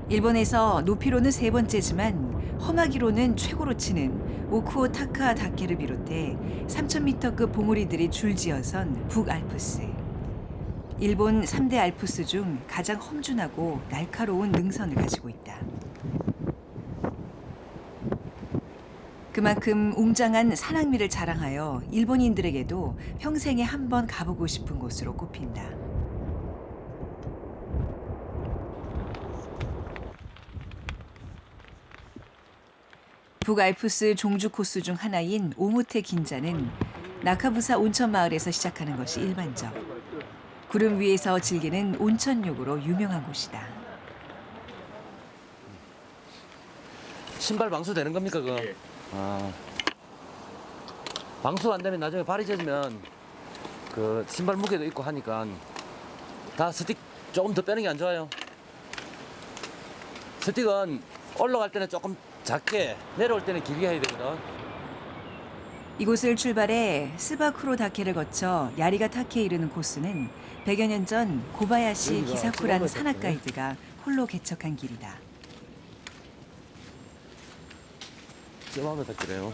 일본에서 높이로는 세 번째지만 험하기로는 최고로 치는 오쿠오 타카 다케를 비롯해 3,000m급 봉우리들이 줄지어선 북알프스. 일본 3대 알프스 중 가장 험준하고 날카로운 능선을 가지고 있다. 그만큼 웅장한 산악미를 자랑하여 일본인들에게도 평생에 한 번 가보고 싶은 곳으로 꼽힌다. 북알프스 종주 코스 중 하나인 오모테 긴자는 나카부사 온천 마을에서 시작하는 것이 일반적. 구름 위에서 즐기는 온천욕으로 유명한 곳이다. 신발 방수 되는 겁니까, 그거? 예. 아. 방수 안 되면 나중에 발이 젖으면 그 신발 무게도 있고 하니까 다 스틱 조금 더 빼는 게 안 좋아요. 스틱은 올라갈 때는 조금 작게, 내려올 때는 길게 해야 되거든. 이곳을 출발해 스바쿠로 다케를 거쳐 야리가타케에 이르는 코스는 100여 년 전 고바야시 여기가 기사쿠라는 찌바바였거든요. 산악 가이드가 홀로 개척한 길이다. 쩌마면 그래요.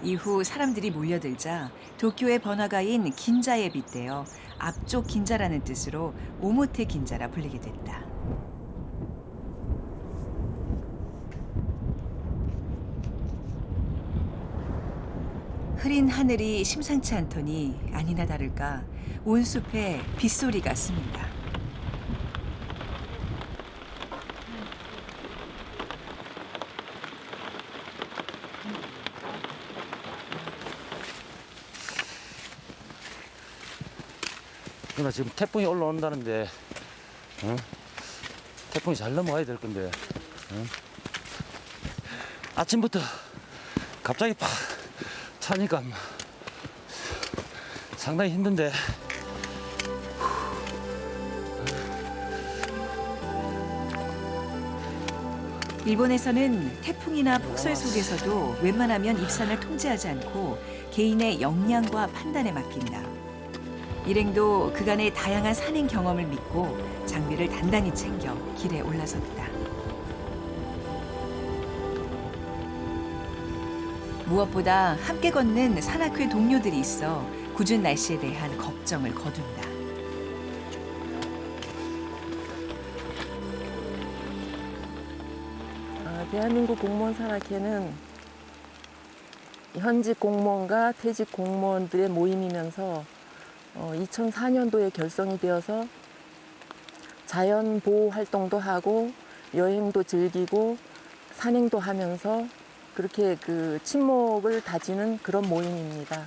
이후 사람들이 몰려들자 도쿄의 번화가인 긴자에 빗대어 앞쪽 긴자라는 뜻으로 오모테 긴자라 불리게 됐다. 흐린 하늘이 심상치 않더니 아니나 다를까 온 숲에 빗소리가 스민다. 그러나 지금 태풍이 올라온다는데, 어? 태풍이 잘 넘어가야 될 건데, 어? 아침부터 갑자기 팍 차니까 상당히 힘든데. 일본에서는 태풍이나 폭설 속에서도 웬만하면 입산을 통제하지 않고 개인의 역량과 판단에 맡긴다. 일행도 그간의 다양한 산행 경험을 믿고 장비를 단단히 챙겨 길에 올라섰다. 무엇보다 함께 걷는 산악회 동료들이 있어 궂은 날씨에 대한 걱정을 거둔다. 대한민국 공무원 산악회는 현직 공무원과 퇴직 공무원들의 모임이면서 2004년도에 결성이 되어서 자연 보호 활동도 하고 여행도 즐기고 산행도 하면서 그렇게 그 친목을 다지는 그런 모임입니다.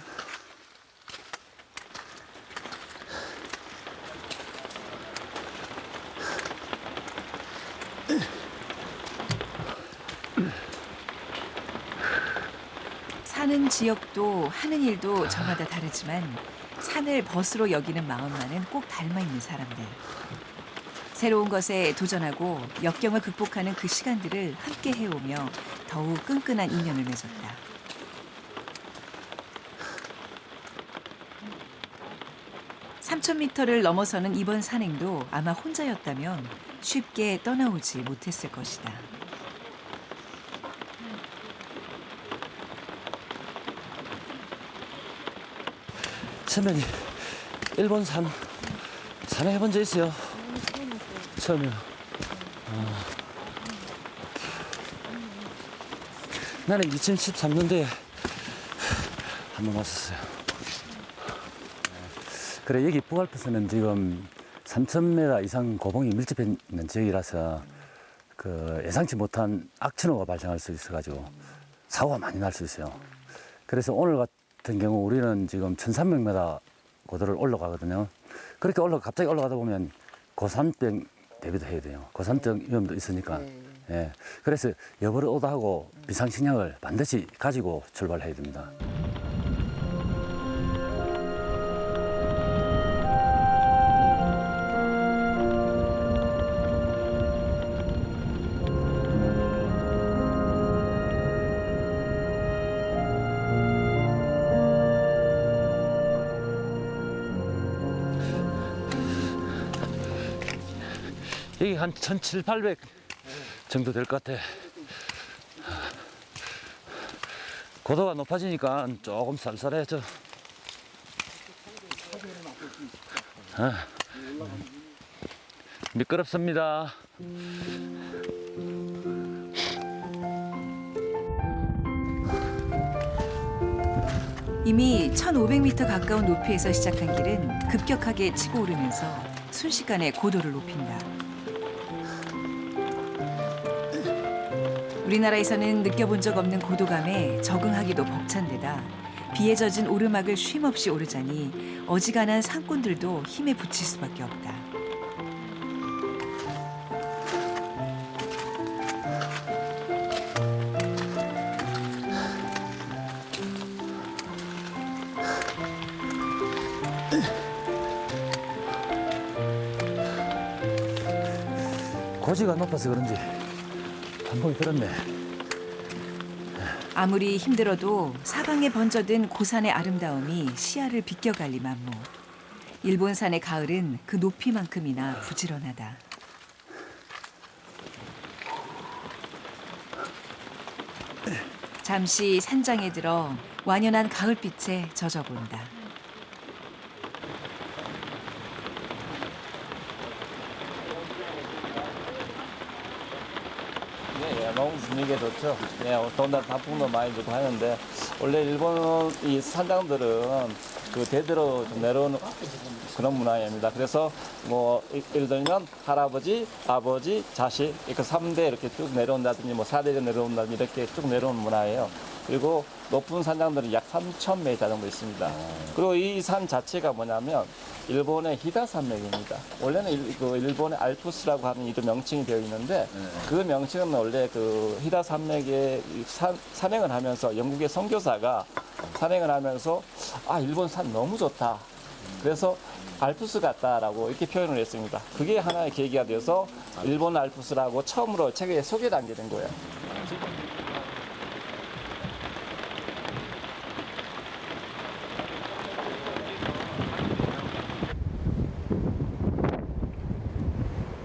사는 지역도 하는 일도 저마다 다르지만 산을 벗으로 여기는 마음만은 꼭 닮아 있는 사람들. 새로운 것에 도전하고 역경을 극복하는 그 시간들을 함께 해오며 더욱 끈끈한 인연을 맺었다. (3000m를) 넘어서는 이번 산행도 아마 혼자였다면 쉽게 떠나오지 못했을 것이다. 선배님, 일본 산에 해본 적 있어요? 처음이요. 나는 2013년도에 한 번 왔었어요. 그래, 여기 북알프스는 지금 3,000m 이상 고봉이 밀집해 있는 지역이라서 그 예상치 못한 악천후가 발생할 수 있어가지고 사고가 많이 날 수 있어요. 그래서 오늘 같은 경우 우리는 지금 1,300m 고도를 올라가거든요. 그렇게 갑자기 올라가다 보면 고산병 대비도 해야 돼요. 고산증 위험도 있으니까. 예. 그래서 여벌을 오다하고 비상식량을 반드시 가지고 출발해야 됩니다. 여기 한 1,700, 정도 될 것 같아. 고도가 높아지니까 조금 쌀쌀해져. 미끄럽습니다. 이미 1500m 가까운 높이에서 시작한 길은 급격하게 치고 오르면서 순식간에 고도를 높인다. 우리나라에서는 느껴본 적 없는 고도감에 적응하기도 벅찬 데다 비에 젖은 오르막을 쉼없이 오르자니 어지간한 상권들도 힘에 부칠 수밖에 없다. 고지가 높아서 그런지 반복이 들었네. 아무리 힘들어도 사방에 번져든 고산의 아름다움이 시야를 비껴갈리 만무. 일본산의 가을은 그 높이만큼이나 부지런하다. 잠시 산장에 들어 완연한 가을빛에 젖어본다. 네, 너무 분위기가 좋죠. 네, 더군다나 단풍도 많이 들고 하는데 원래 일본 이 산장들은 그 대대로 좀 내려오는 그런 문화입니다. 그래서 뭐 예를 들면 할아버지, 아버지, 자식 이렇게 3대 이렇게 쭉 내려온다든지 뭐 4대가 내려온다든지 이렇게 쭉 내려오는 문화예요. 그리고 높은 산장들은 약 3,000m 정도 있습니다. 그리고 이 산 자체가 뭐냐면 일본의 히다 산맥입니다. 원래는 일본의 알프스라고 하는 이름 명칭이 되어 있는데 그 명칭은 원래 그 히다 산맥에 산행을 하면서 영국의 선교사가 산행을 하면서 아 일본 산 너무 좋다. 그래서 알프스 같다라고 이렇게 표현을 했습니다. 그게 하나의 계기가 되어서 일본 알프스라고 처음으로 책에 소개를 된 거예요.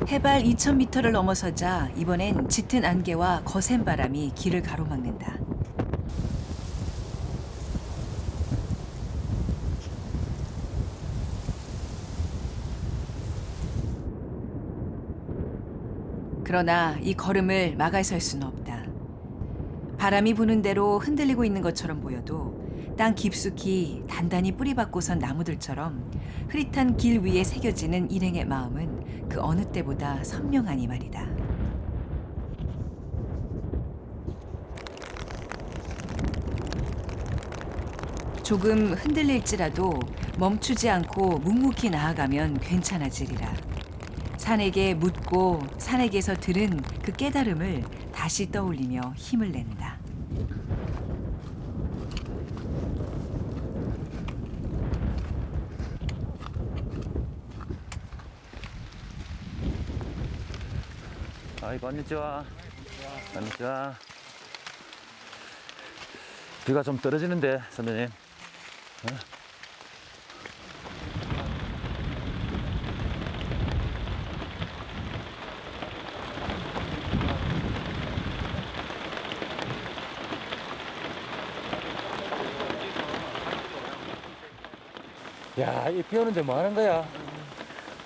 해발 2000m를 넘어서자 이번엔 짙은 안개와 거센 바람이 길을 가로막는다. 그러나 이 걸음을 막아설 수는 없다. 바람이 부는 대로 흔들리고 있는 것처럼 보여도 땅 깊숙이 단단히 뿌리 박고 선 나무들처럼 흐릿한 길 위에 새겨지는 일행의 마음은 그 어느 때보다 선명하니 말이다. 조금 흔들릴지라도 멈추지 않고 묵묵히 나아가면 괜찮아지리라. 산에게 묻고 산에게서 들은 그 깨달음을 다시 떠올리며 힘을 낸다. 아이, 건니치와. 건니치와. 비가 좀 떨어지는데, 선배님. 야, 이 비 오는데 뭐 하는 거야?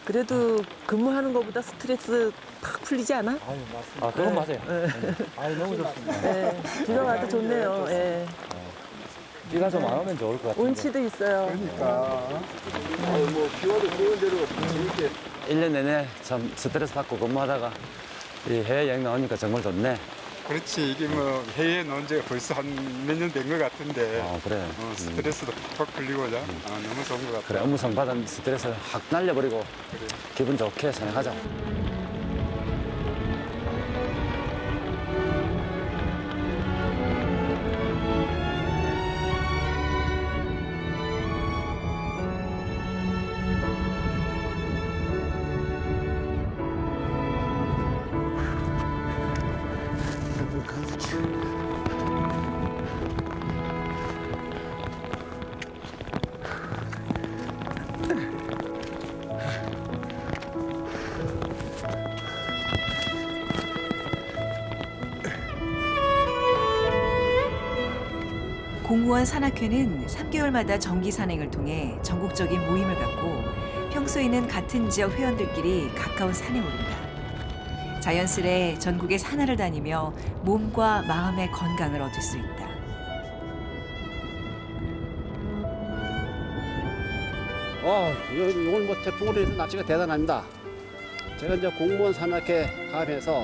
그래도 근무하는 것보다 스트레스 팍 풀리지 않아? 아유, 맞습니다. 아, 그건 맞아요. 네. 아유, 너무 좋습니다. 네. 비가 와도 좋네요. 예. 비가 좀 안 오면 좋을 것 같은데. 운치도 있어요. 뭐 비와도 좋은 대로 재밌게 1년 내내 참 스트레스 받고 근무하다가 이 해외여행 나오니까 정말 좋네. 그렇지. 이게 뭐 해외에 나온 지가 벌써 한 몇 년 된 것 같은데 그래. 스트레스도 팍 풀리고자 너무 좋은 것 같아. 그래, 업무상 받은 스트레스를 확 날려버리고 그래. 기분 좋게 산행하자. 공무원 산악회는 3개월마다 정기 산행을 통해 전국적인 모임을 갖고 평소에는 같은 지역 회원들끼리 가까운 산에 오른다. 자연스레 전국의 산하를 다니며 몸과 마음의 건강을 얻을 수 있다. 오늘 뭐 태풍으로 인해서 날씨가 대단합니다. 제가 이제 공무원 산악회 가입해서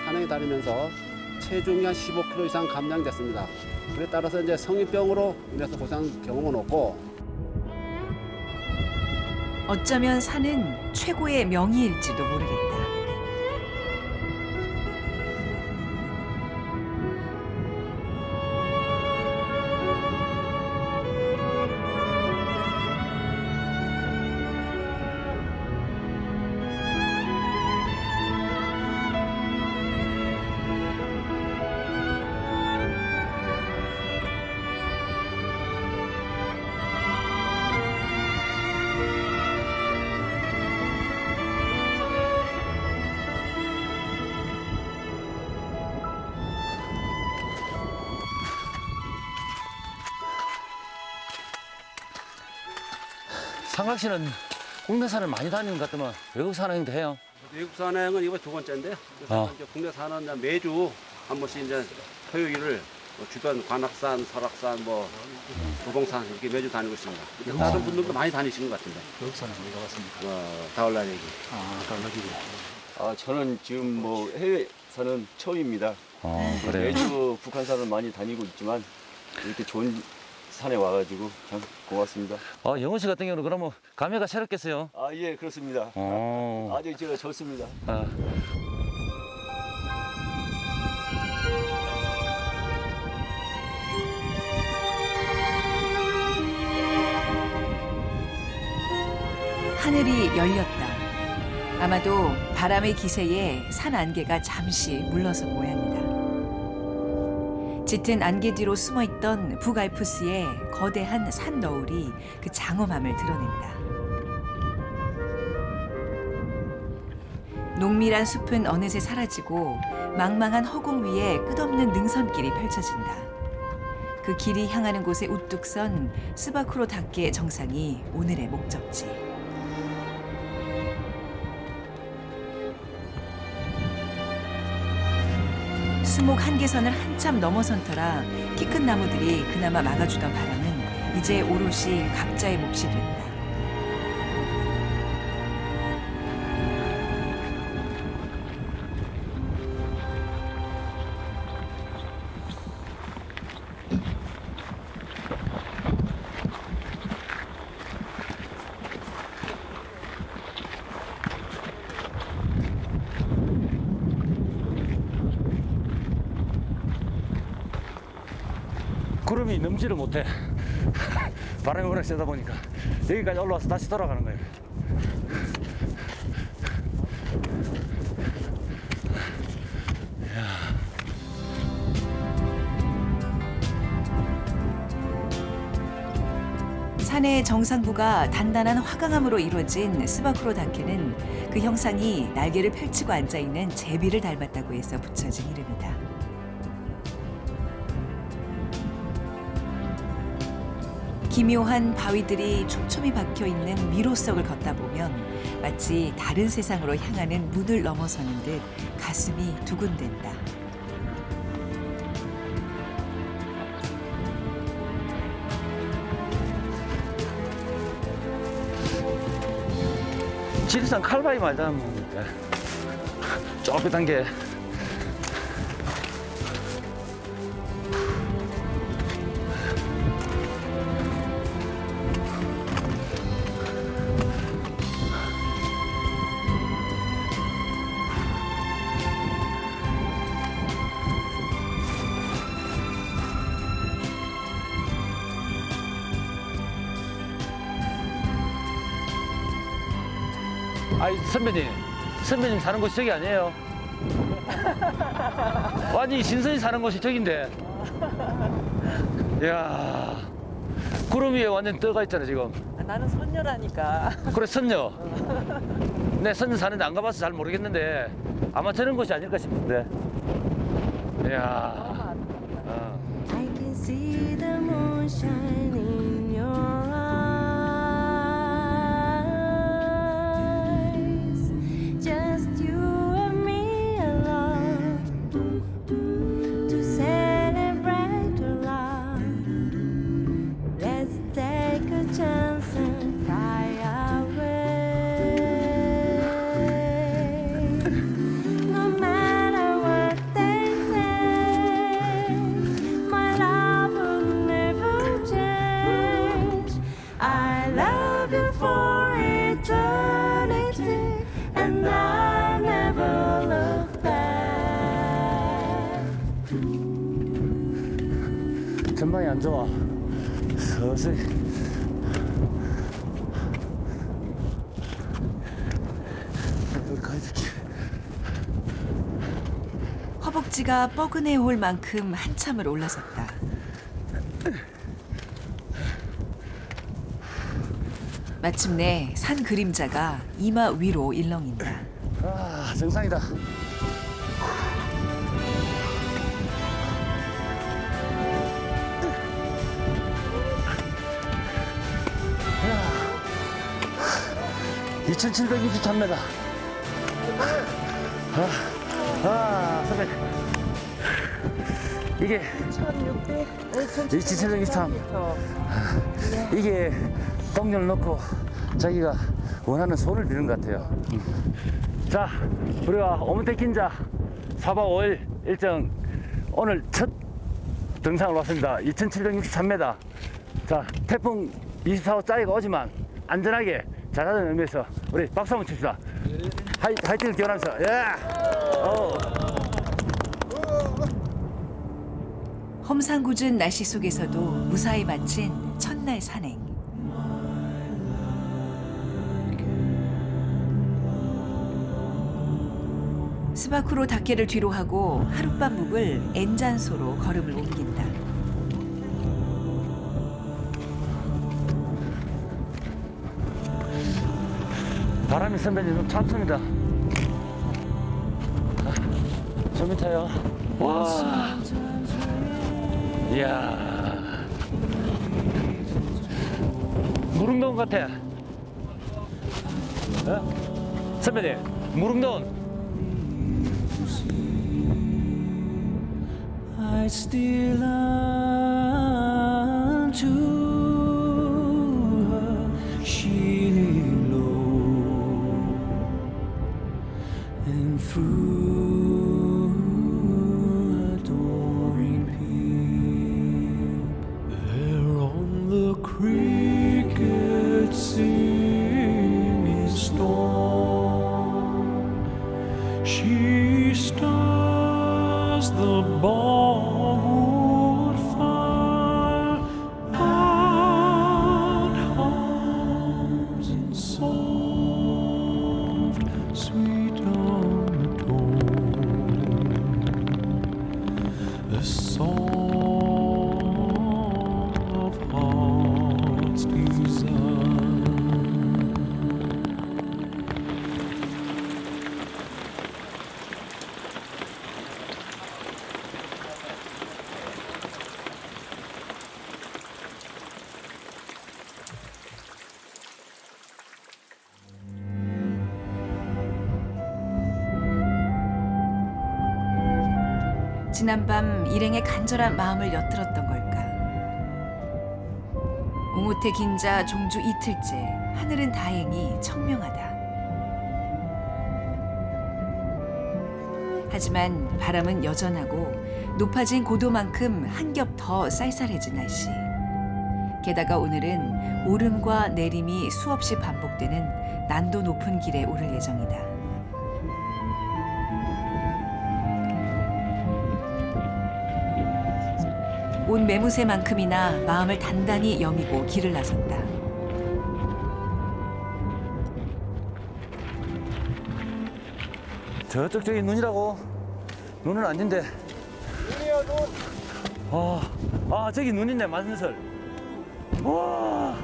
산행에 다니면서 체중이 한 15kg 이상 감량됐습니다. 그에 따라서 이제 성인병으로 인해서 고생한 경험은 없고, 어쩌면 산은 최고의 명의일지도 모르겠다. 상각 씨는 국내 산을 많이 다니는 것 같더만 외국 산행도 해요? 외국 산행은 이번 두 번째인데요. 그래서 이제 국내 산은 이제 매주 한 번씩 이제 토요일을 주변 관악산, 설악산, 도봉산 이렇게 매주 다니고 있습니다. 다른 분들도 많이 다니시는 것 같은데. 외국 산에 어디 가봤습니까? 다올라내기. 달라기고. 저는 지금 뭐 해외사는 처음입니다. 그래요? 매주 북한산을 많이 다니고 있지만 이렇게 좋은 산에 와가지고 참 고맙습니다. 영호 씨 같은 경우는 그러면 감회가 새롭겠어요? 예, 그렇습니다. 아주 제가 좋습니다. 하늘이 열렸다. 아마도 바람의 기세에 산 안개가 잠시 물러선 모양이다. 짙은 안개 뒤로 숨어있던 북알프스의 거대한 산 너울이 그 장엄함을 드러낸다. 농밀한 숲은 어느새 사라지고 망망한 허공 위에 끝없는 능선길이 펼쳐진다. 그 길이 향하는 곳에 우뚝 선 스바쿠로 닭의 정상이 오늘의 목적지. 수목 한계선을 한참 넘어선 터라 키 큰 나무들이 그나마 막아주던 바람은 이제 오롯이 각자의 몫이 된다. 구름이 넘지를 못해. 바람이 워낙 세다 보니까 여기까지 올라와서 다시 돌아가는 거예요. 산의 정상부가 단단한 화강암으로 이루어진 스바쿠로 다케는 그 형상이 날개를 펼치고 앉아있는 제비를 닮았다고 해서 붙여진 이름이다. 기묘한 바위들이 촘촘히 박혀있는 미로석을 걷다 보면 마치 다른 세상으로 향하는 문을 넘어서는 듯 가슴이 두근댄다. 지리산 칼바위 말다 먹는데 쫄깃한 게 아이 선배님 사는 곳이 저기 아니에요? 완전히 신선이 사는 곳이 저긴데. 이야, 구름 위에 완전 떠가 있잖아 지금. 나는 선녀라니까. 그래 선녀. 네 선녀 사는데 안 가봐서 잘 모르겠는데 아마 저런 곳이 아닐까 싶은데. 이야. 너무 아름답다. 어. I can see the moon. 전망이 안 좋아. 서서히. 여기 가야 될게. 허벅지가 뻐근해 올 만큼 한참을 올라섰다. 마침내 산 그림자가 이마 위로 일렁인다. 아, 정상이다. 야, 2763m. 선배. 이게 2763. 이게 동료를 놓고 자기가 원하는 소를 비는 것 같아요. 자, 우리가 오문태 긴자 4박 5일 일정 오늘 첫 등산을 왔습니다. 2763m. 자, 태풍 24호 짜리가 오지만 안전하게 잘하는 의미에서 우리 박수 한번 칩시다. 화이팅을 기원하면서. 예! 험상궂은 날씨 속에서도 무사히 마친 첫날 산행. 스바쿠로 닭개를 뒤로 하고 하룻밤 묵을 엔잔소로 걸음을 옮긴다. 바람이 선배님 좀 찼습니다. 좀 타요. 와. 이야. 무릉도원 같아. 어? 선배님, 무릉도원. I still unto her, she lay low, and through adoring peep, there on the cricket singing storm, she stirs the bogwood fire and hums in soft, sweet undertone, the song of heart's desire. 지난밤 일행의 간절한 마음을 엿들었던 걸까. 옹호태 긴자 종주 이틀째 하늘은 다행히 청명하다. 하지만 바람은 여전하고 높아진 고도만큼 한 겹 더 쌀쌀해진 날씨. 게다가 오늘은 오름과 내림이 수없이 반복되는 난도 높은 길에 오를 예정이다. 온 매무새만큼이나 마음을 단단히 여미고 길을 나섰다. 저쪽 저기 눈이라고. 눈은 아닌데. 눈이야 눈. 저기 눈 있네. 만설. 와.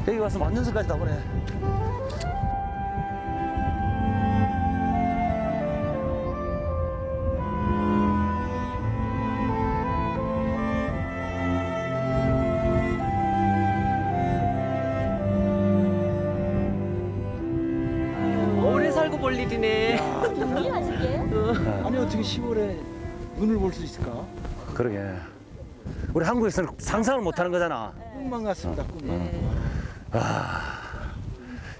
여기 와서 만년설까지 다 보네. 오래 살고 볼 일이네. 아니 어떻게 10월에 눈을 볼 수 있을까? 그러게. 우리 한국에서는 상상을 못하는 거잖아. 꿈만 같습니다. 꿈만.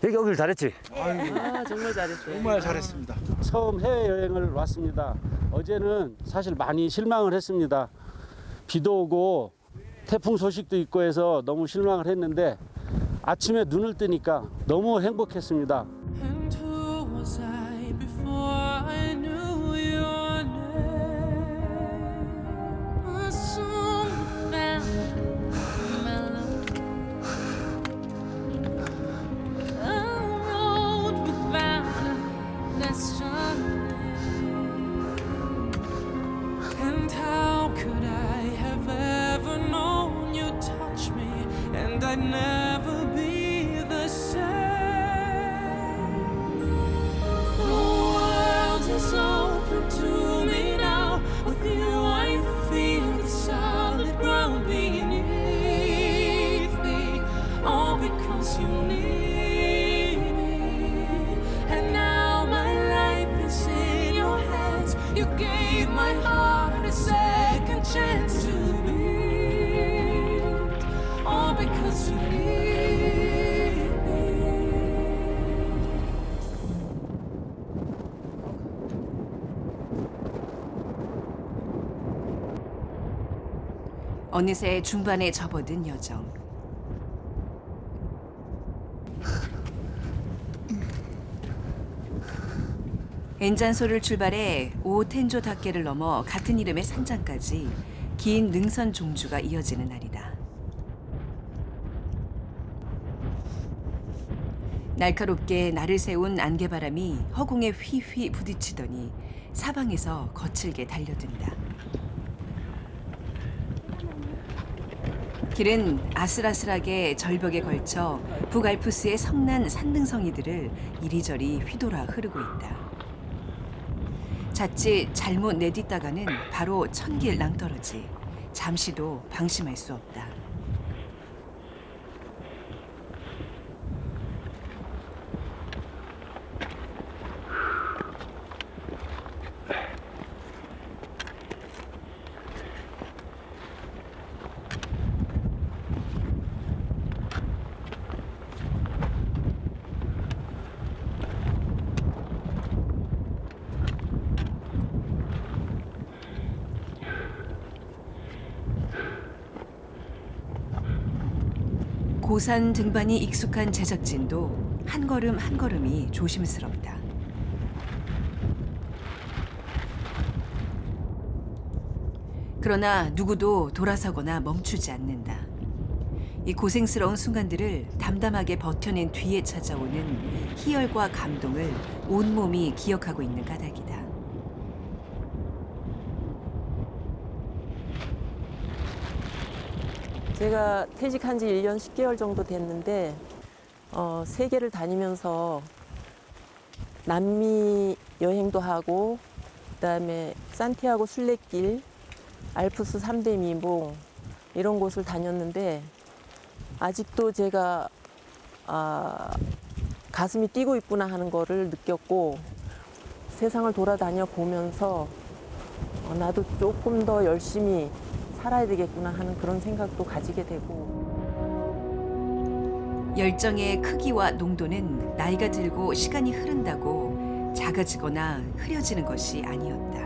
여기 오길 잘했지? 아, 정말 잘했어요. 정말 잘했습니다. 처음 해외여행을 왔습니다. 어제는 사실 많이 실망을 했습니다. 비도 오고 태풍 소식도 있고 해서 너무 실망을 했는데 아침에 눈을 뜨니까 너무 행복했습니다. And who was I before I knew your name? And how could I have ever known you'd touch me, and I'd never be the same. The world is open to me now. With you I feel the solid ground beneath me, all because you need me. And now my life is in your hands. You gave my heart a second chance to beat, all because you need me. 어느새 중반에 접어든 여정. 엔잔소를 출발해 오텐조 닷개를 넘어 같은 이름의 산장까지 긴 능선 종주가 이어지는 날이다. 날카롭게 날을 세운 안개바람이 허공에 휘휘 부딪히더니 사방에서 거칠게 달려든다. 길은 아슬아슬하게 절벽에 걸쳐 북알프스의 성난 산등성이들을 이리저리 휘돌아 흐르고 있다. 자칫 잘못 내딛다가는 바로 천길 낭떠러지. 잠시도 방심할 수 없다. 고산 등반이 익숙한 제작진도 한 걸음 한 걸음이 조심스럽다. 그러나 누구도 돌아서거나 멈추지 않는다. 이 고생스러운 순간들을 담담하게 버텨낸 뒤에 찾아오는 희열과 감동을 온몸이 기억하고 있는 까닭이다. 제가 퇴직한 지 1년 10개월 정도 됐는데 세계를 다니면서 남미 여행도 하고 그다음에 산티아고 순례길, 알프스 3대 미봉 이런 곳을 다녔는데 아직도 제가 가슴이 뛰고 있구나 하는 거를 느꼈고 세상을 돌아다녀 보면서 나도 조금 더 열심히 살아야 되겠구나 하는 그런 생각도 가지게 되고 열정의 크기와 농도는 나이가 들고 시간이 흐른다고 작아지거나 흐려지는 것이 아니었다.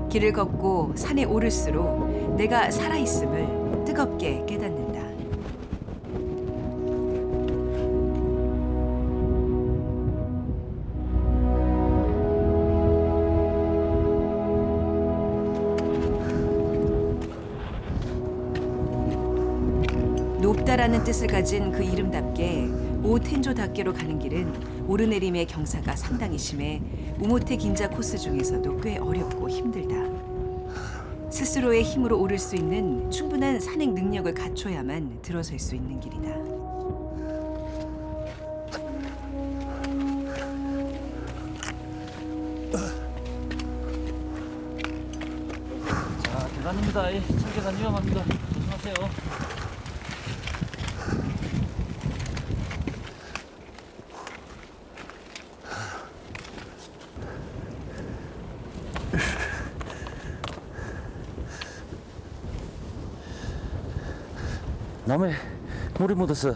길을 걷고 산에 오를수록 내가 살아있음을 뜨겁게 깨닫는다. 높다라는 뜻을 가진 그 이름답게 오텐조 닷개로 가는 길은 오르내림의 경사가 상당히 심해 우모테 긴자 코스 중에서도 꽤 어렵고 힘들다. 스스로의 힘으로 오를 수 있는 충분한 산행 능력을 갖춰야만 들어설 수 있는 길이다. 자, 계단입니다. 첫 계단 위험합니다. 조심하세요. 나무에 물이 묻어서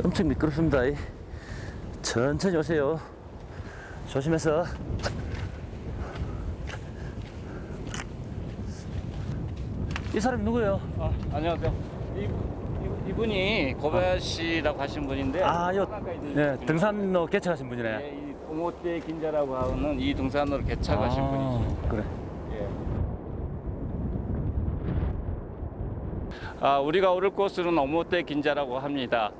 엄청 미끄럽습니다. 천천히 오세요. 조심해서. 이 사람이 누구예요? 안녕하세요. 이분이 고바야시라고 하신 분인데 네, 등산로 개척하신 분이네. 네, 이 오모테 긴자라고 하는 이 등산로를 개척하신 분이죠. 그래. 우리가 오를 곳은 오모테 긴자라고 합니다.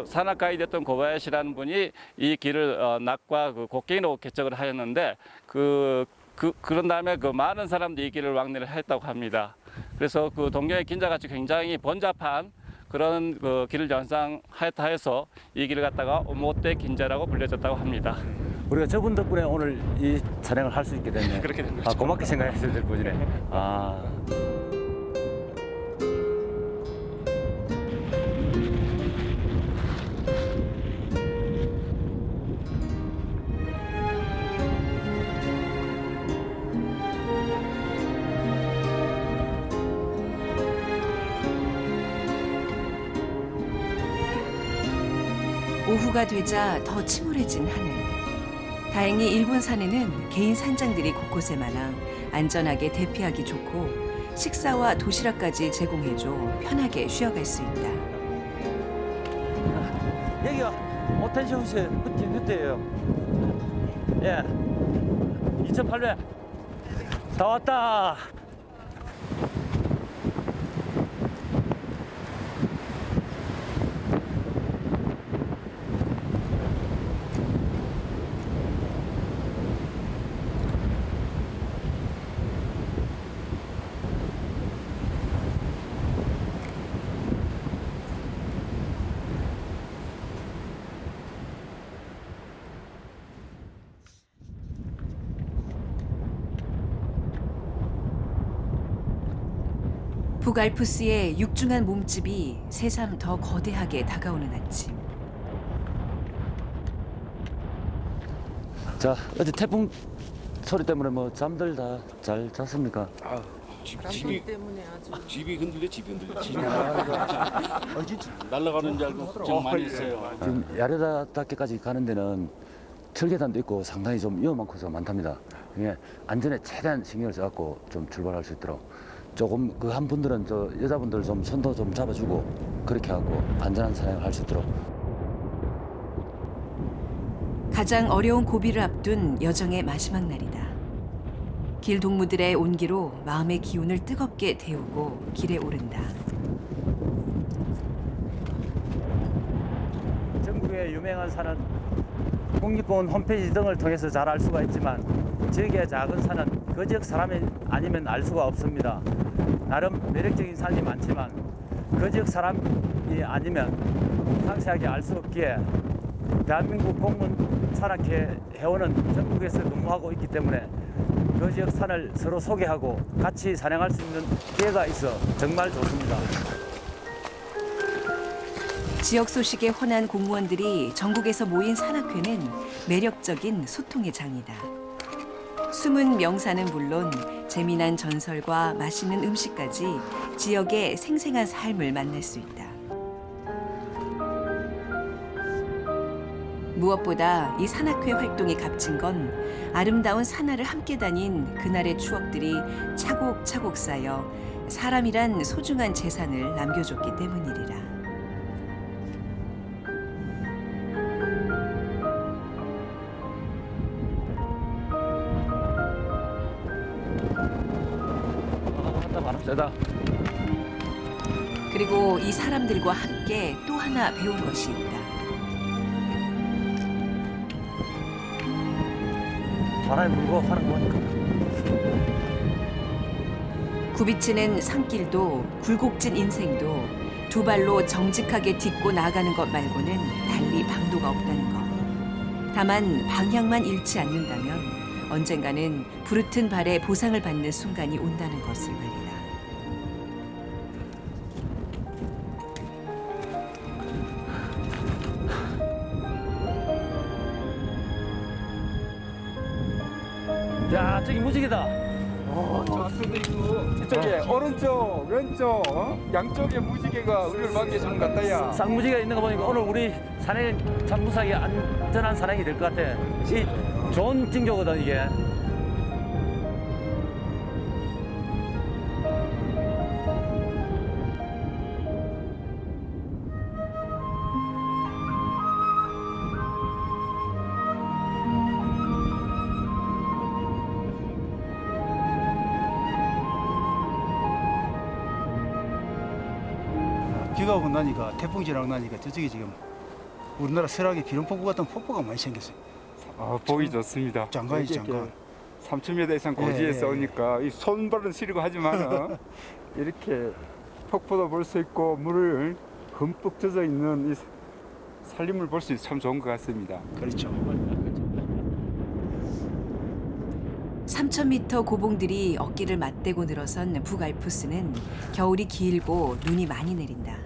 산악 가이드였던 고바야시라는 분이 이 길을 낙과 그 곡괭이로 개척을 하였는데 그런 다음에 그 많은 사람들이 이 길을 왕래를 했다고 합니다. 그래서 그 동경의 긴자같이 굉장히 번잡한 그런 그 길을 연상하였다 해서 이 길을 갖다가 오모테 긴자라고 불려졌다고 합니다. 우리가 저분 덕분에 오늘 이 촬영을 할 수 있게 됐네. 그렇게 된 거죠. 고맙게 생각했어야 될 분이네. 오후가 되자 더 침울해진 하늘. 다행히 일본 산에는 개인 산장들이 곳곳에 많아 안전하게 대피하기 좋고 식사와 도시락까지 제공해줘 편하게 쉬어갈 수 있다. 여기가 오텐시우스 후트예요. 예, 2,800. 다 왔다. 북알프스의 육중한 몸집이 새삼 더 거대하게 다가오는 아침. 자, 어제 태풍 소리 때문에 뭐 잠들다 잘 잤습니까? 집이 때문에 아주 집이 흔들려 집이 흔들려 집이 날아가는 줄 알고 걱정 많이 했어요. 지금 야레다다케까지 가는 데는 철계단도 있고 상당히 좀 위험한 코스가 많답니다. 이게 안전에 최대한 신경을 써갖고 좀 출발할 수 있도록 조금 그 한 분들은 저 여자분들 좀 손도 좀 잡아주고 그렇게 하고 안전한 산행을 할 수 있도록. 가장 어려운 고비를 앞둔 여정의 마지막 날이다. 길 동무들의 온기로 마음의 기운을 뜨겁게 데우고 길에 오른다. 전국의 유명한 산은 국립공원 홈페이지 등을 통해서 잘 알 수가 있지만 지역의 작은 산은 그 지역 사람이 아니면 알 수가 없습니다. 나름 매력적인 산이 많지만 그 지역 사람이 아니면 상세하게 알 수 없기에 대한민국 공무원 산악회 회원은 전국에서 근무하고 있기 때문에 그 지역 산을 서로 소개하고 같이 산행할 수 있는 기회가 있어 정말 좋습니다. 지역 소식에 혼한 공무원들이 전국에서 모인 산악회는 매력적인 소통의 장이다. 숨은 명산은 물론 재미난 전설과 맛있는 음식까지 지역의 생생한 삶을 만날 수 있다. 무엇보다 이 산악회 활동이 값진 건 아름다운 산하를 함께 다닌 그날의 추억들이 차곡차곡 쌓여 사람이란 소중한 재산을 남겨줬기 때문이리라. 바람 세다. 그리고 이 사람들과 함께 또 하나 배운 것이 있다. 바람이 불고 하는 거니까. 굽이치는 산길도 굴곡진 인생도 두 발로 정직하게 딛고 나가는 것 말고는 달리 방도가 없다는 것. 다만 방향만 잃지 않는다면 언젠가는 부르튼 발에 보상을 받는 순간이 온다는 것을 말이다. 야, 저기 무지개다. 이쪽에 오른쪽, 왼쪽, 양쪽에 무지개가 우리를 반겨주는 것 같다야. 쌍무지개가 있는 거 보니까 오늘 우리 산행 참 무사하게 안전한 산행이 될 것 같아. 이 좋은 징조거든 이게. 비가 오고 나니까 태풍이 지나고 나니까 저쪽에 지금 우리나라 설악의 비룡폭포 같은 폭포가 많이 생겼어요. 보기 좋습니다. 장관이 이게 장관. 3,000m 이상 고지에서 예, 예. 오니까 이 손발은 시리고 하지만 이렇게 폭포도 볼 수 있고 물을 흠뻑 젖어 있는 이 산림을 볼 수 있어 참 좋은 것 같습니다. 그렇죠. 3,000m 고봉들이 어깨를 맞대고 늘어선 북알프스는 겨울이 길고 눈이 많이 내린다.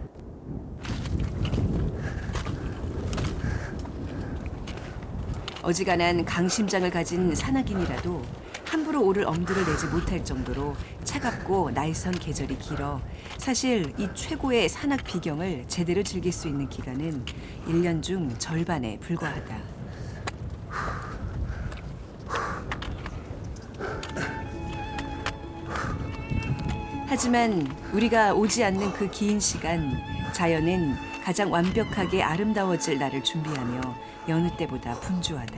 어지간한 강심장을 가진 산악인이라도 함부로 오를 엄두를 내지 못할 정도로 차갑고 날선 계절이 길어 사실 이 최고의 산악 비경을 제대로 즐길 수 있는 기간은 1년 중 절반에 불과하다. 하지만 우리가 오지 않는 그 긴 시간, 자연은 가장 완벽하게 아름다워질 날을 준비하며 여느 때보다 분주하다.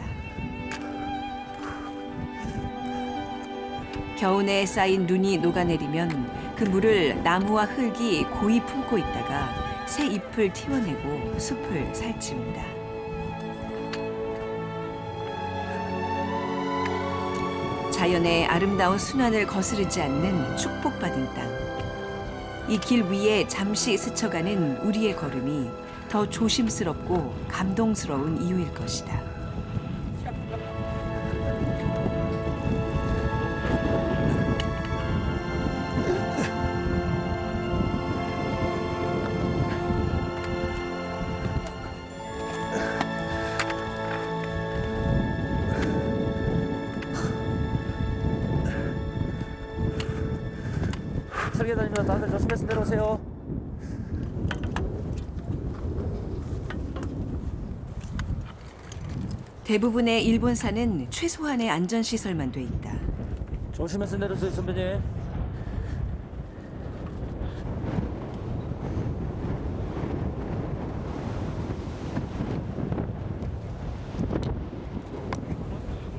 겨우내에 쌓인 눈이 녹아내리면 그 물을 나무와 흙이 고이 품고 있다가 새 잎을 틔워내고 숲을 살찌운다. 자연의 아름다운 순환을 거스르지 않는 축복받은 땅. 이 길 위에 잠시 스쳐가는 우리의 걸음이 더 조심스럽고 감동스러운 이유일 것이다. 설계 다니면서 다들 조심해서 내려오세요. 대부분의 일본산은 최소한의 안전시설만 돼 있다. 조심해서 내려오세요, 선배님.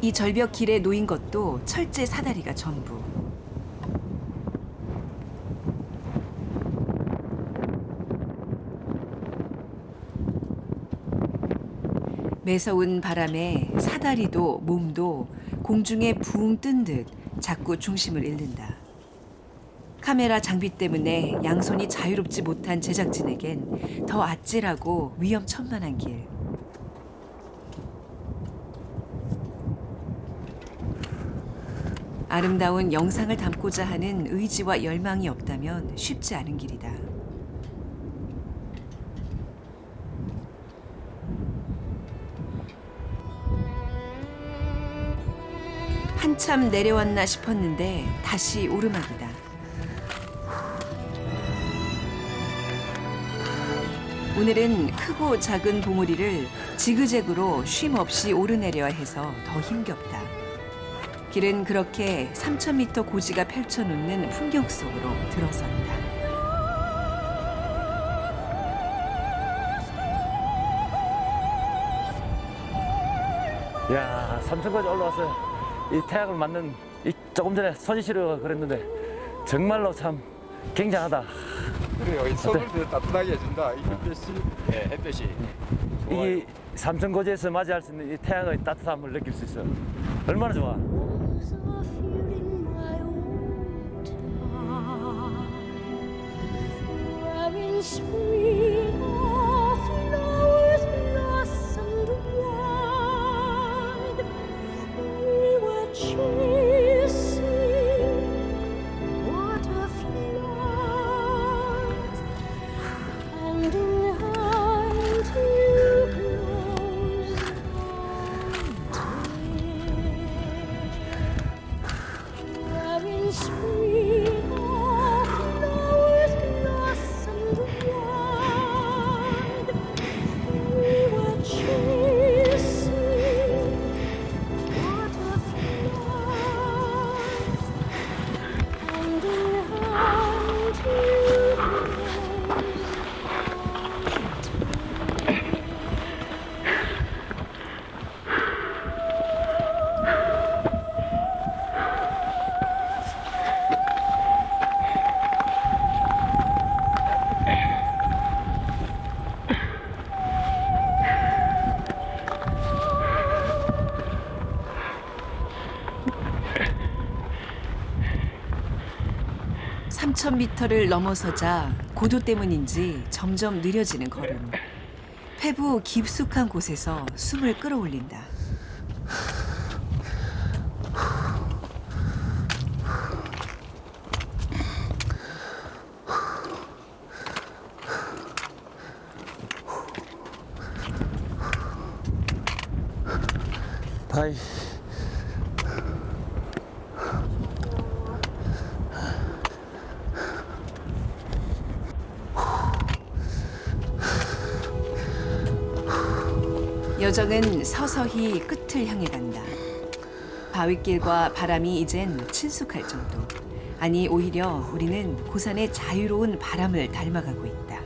이 절벽 길에 놓인 것도 철제 사다리가 전부. 매서운 바람에 사다리도 몸도 공중에 붕 뜬 듯 자꾸 중심을 잃는다. 카메라 장비 때문에 양손이 자유롭지 못한 제작진에겐 더 아찔하고 위험천만한 길. 아름다운 영상을 담고자 하는 의지와 열망이 없다면 쉽지 않은 길이다. 한참 내려왔나 싶었는데 다시 오르막이다. 오늘은 크고 작은 봉우리를 지그재그로 쉼 없이 오르내려야 해서 더 힘겹다. 길은 그렇게 3,000m 고지가 펼쳐놓는 풍경 속으로 들어선다. 야, 3층까지 올라왔어요. 이 태양을 맞는 조금 전에 손이시려 그랬는데 정말로 참 굉장하다. 그래요. 이 손을 더 따뜻하게 해준다. 이 햇볕이. 네, 햇볕이. 이 3층 고지에서 맞이할 수 있는 이 태양의 따뜻함을 느낄 수 있어요. 얼마나 좋아. 3000m를 넘어서자 고도 때문인지 점점 느려지는 걸음. 폐부 깊숙한 곳에서 숨을 끌어올린다. 바이. 여정은 서서히 끝을 향해 간다. 바윗길과 바람이 이젠 친숙할 정도. 아니 오히려 우리는 고산의 자유로운 바람을 닮아가고 있다.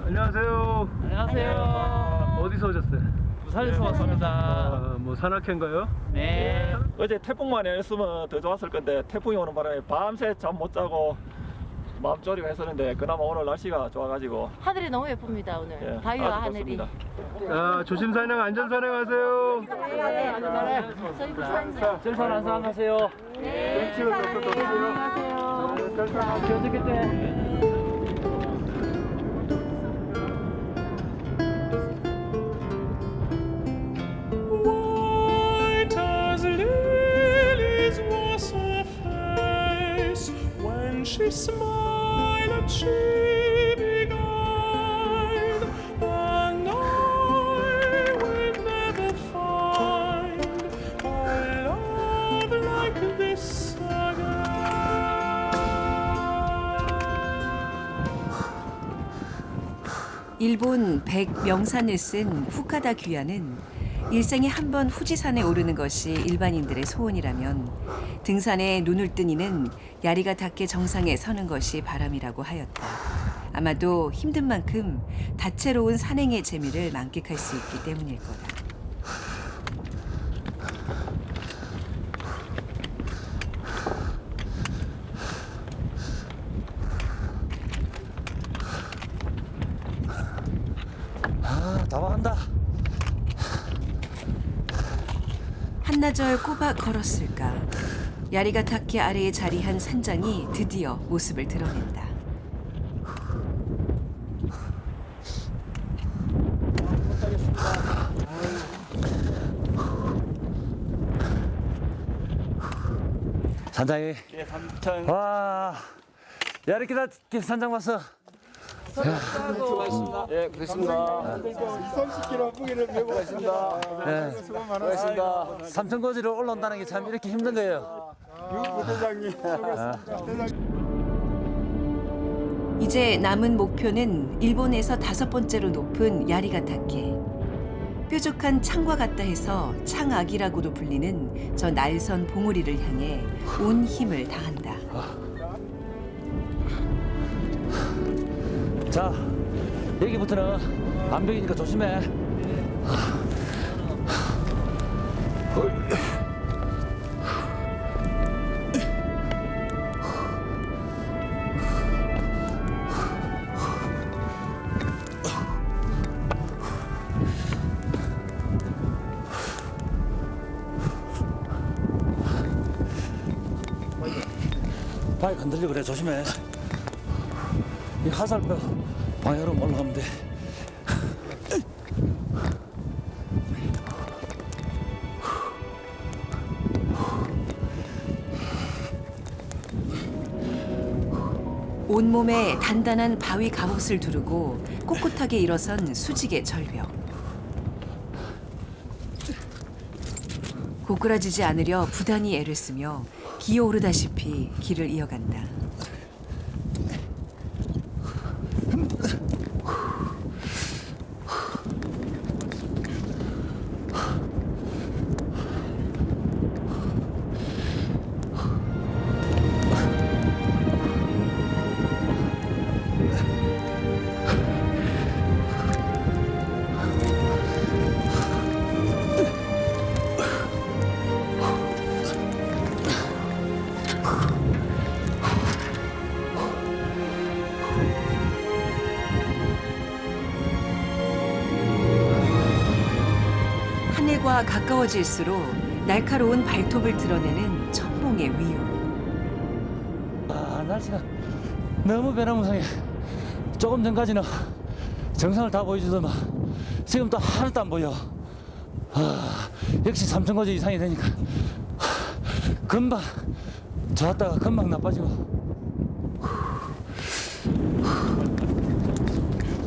안녕하세요. 안녕하세요. 어디서 오셨어요? 부산에서 왔습니다. 뭐 산악회인가요? 네. 어제 태풍만 아니었으면 더 좋았을 건데 태풍이 오는 바람에 밤새 잠 못 자고 마음 졸이고 했었는데 그나마 오늘 날씨가 좋아가지고 하늘이 너무 예쁩니다 오늘. 예, 바위와 아주 하늘이. 좋습니다. 자, 조심 산행, 안전 산행하세요. 저희 부산 절산 안산하세요. 네. 안녕하세요. White as lilies was her face when she smiled and she beguiled, and I will never find a love like this again. 일본 백명산을 쓴 후카다 귀야는 일생에 한 번 후지산에 오르는 것이 일반인들의 소원이라면 등산에 눈을 뜬 이는 야리가타케 정상에 서는 것이 바람이라고 하였다. 아마도 힘든 만큼 다채로운 산행의 재미를 만끽할 수 있기 때문일 거다. 아, 다 와간다. 한나절 꼬박 걸었을까. 야리가타케 아래에 자리한 산장이 드디어 모습을 드러낸다. 산장이. 예, 3천. 와, 야리키다 산장 왔어. 예, 그렇습니다. 30km 무게를 메고 있습니다. 네. 수고 많으셨습니다. 삼천고지를 올라온다는 게 참 이렇게 힘든 거예요. 부대장님 이제 남은 목표는 일본에서 5번째로 높은 야리가타케. 뾰족한 창과 같다 해서 창악이라고도 불리는 저 날선 봉우리를 향해 온 힘을 다한다. 자, 여기부터는 암벽이니까 조심해. 바위 건들려 그래, 조심해. 이 화살표 방향으로 올라가면 돼. 온몸에 단단한 바위 갑옷을 두르고 꼿꼿하게 일어선 수직의 절벽. 고꾸라지지 않으려 부단히 애를 쓰며 기어오르다시피 길을 이어간다. 하늘과 가까워질수록 날카로운 발톱을 드러내는 천봉의 위유. 날씨가 너무 변화무쌍해. 조금 전까지는 정상을 다 보여주더만 지금 또 하나도 안 보여. 역시 삼천고지 이상이 되니까 금방 좋았다가 금방 나빠지고.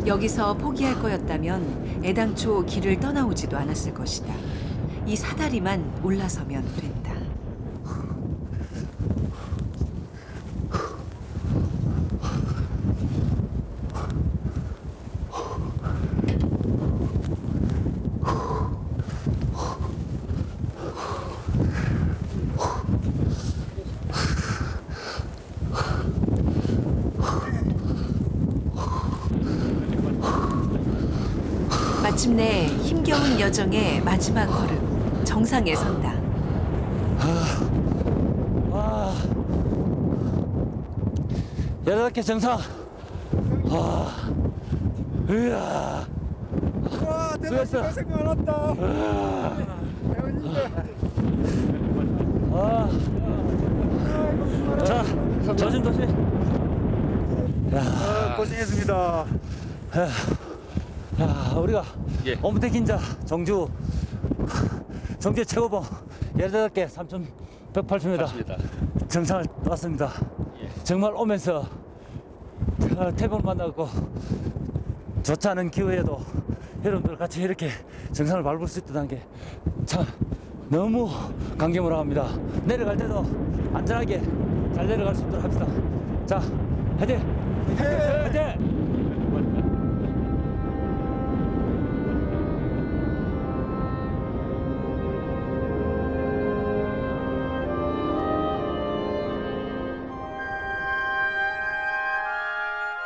여기서 포기할 거였다면 애당초 길을 떠나오지도 않았을 것이다. 이 사다리만 올라서면 된다. 마침내 힘겨운 여정의 마지막 걸음, 정상에 선다. 여덟 개 정상. 으아. 수고했어. 고생 많았다. 자, 조심조심. 고생했습니다. 우리가 오무태 긴자 정주의 최고봉 18개 3,108m 정상을 왔습니다. 정말 오면서 태풍을 만나고 좋지 않은 기후에도 여러분들 같이 이렇게 정상을 밟을 수 있다는 게 참 너무 감개무량합니다. 내려갈 때도 안전하게 잘 내려갈 수 있도록 합시다. 자, 화이팅! 화이팅!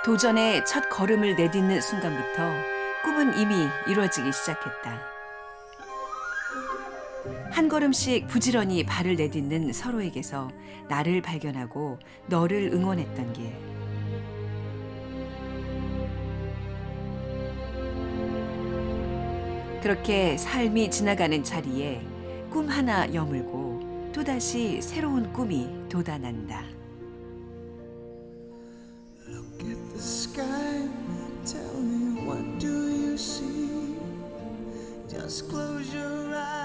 도전의 첫 걸음을 내딛는 순간부터 꿈은 이미 이루어지기 시작했다. 한 걸음씩 부지런히 발을 내딛는 서로에게서 나를 발견하고 너를 응원했던 길. 그렇게 삶이 지나가는 자리에 꿈 하나 여물고 또다시 새로운 꿈이 돋아난다. The sky, tell me what do you see? Just close your eyes.